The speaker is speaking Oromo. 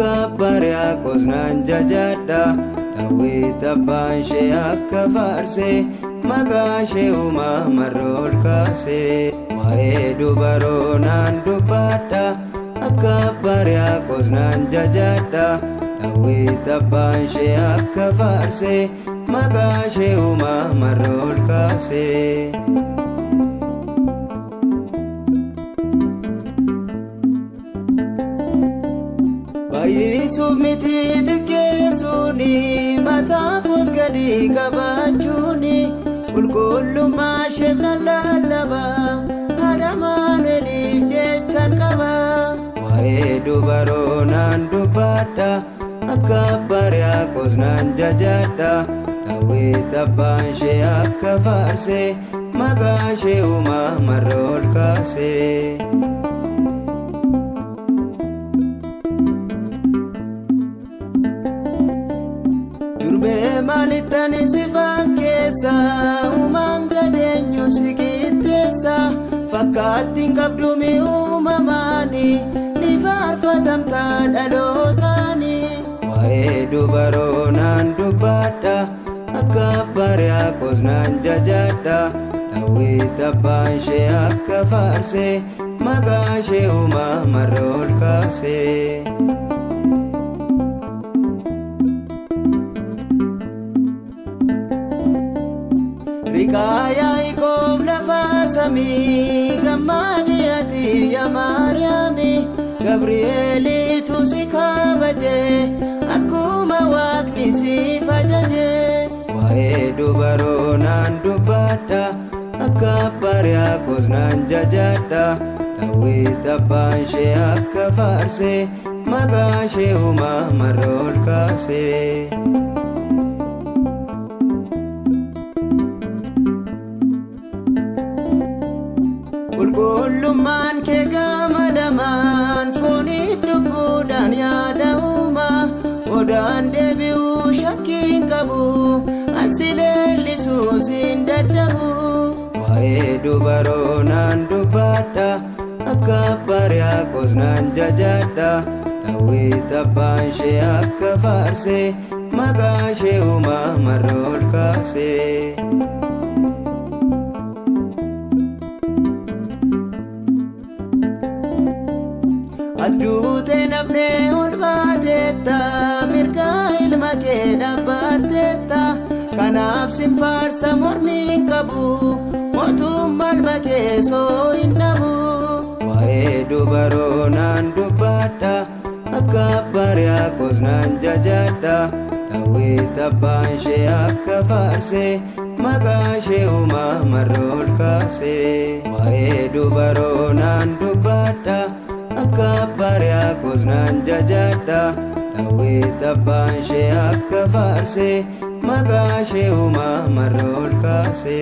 akka Bariyaaqos nan jajadha. Daawit abbaan ishee akka faarse maqaa ishee uumamarra ol kaase. Waa'ee dubaroo nan dubbadha akka Bariyaaqos nan jajadha. Daawit abbaan ishee akka faarse maqaa ishee uumamarra ol kaase. Baay'isuuf miti xiqqeessuuni mataa koos gadi qabachuuni. Qulqullummaa isheef nan lallaba haadha Amaanu'eliif jechaan qaba. Waa'ee dubaroo nan dubbadha akka Bariyaaqos nan jajadha. Daawit abbaan ishee akka faarse maqaa ishee uumamarra ol kaase. Durbee maalittani si fakkeessa uumaan gadeenyu si qixxeessa. Fakkaattiin qabdumi uumamaani ni faarfatamta dhalootaani. Waa'ee dubaroo nan dubbadha akka Bariyaaqos nan jajadha. Daawit abbaan ishee akka faarse maqaa ishee uumamarra ol kaase. Riqaa Yaaqoob lafa samii gammadii ati yaa Maariyaami. Gabri'eelitu si kabaje akkuma Waaqni siif ajaje. Waa'ee dubaroo nan dubbadha akka Bariyaaqos nan jajadha. Daawit abbaan ishee akka faarse maqaa ishee uumamarra ol kaase. Qulqullummaan kee gama lamaan fooniif lubbuudhaan yaada uuma. Odaan deebi'uu shakkiin qabu ansi leellisuus hin dadhabu. Waa'ee dubaroo nan dubbadha akka Bariyaaqos nan jajadha. Daawit abbaan ishee akka faarse maqaa ishee uumamarra ol kaase. Adduutee nafnee ol baateetta mirgaa ilma kee dhaabbatteetta. Kanaaf sin faarsa mormiin qabu mootummaa ilma kee soo hin dhabu. Waa'ee dubaroo nan dubbadha akka Bariyaaqos nan jajadha. Daawit abbaan ishee akka faarse maqaa ishee uumamarra ol kaase. Waa'ee dubaroo nan dubbadha akka Bariyaaqos nan jajadha. Daawit abbaan ishee akka faarse maqaa ishee uumamarra ol kaase.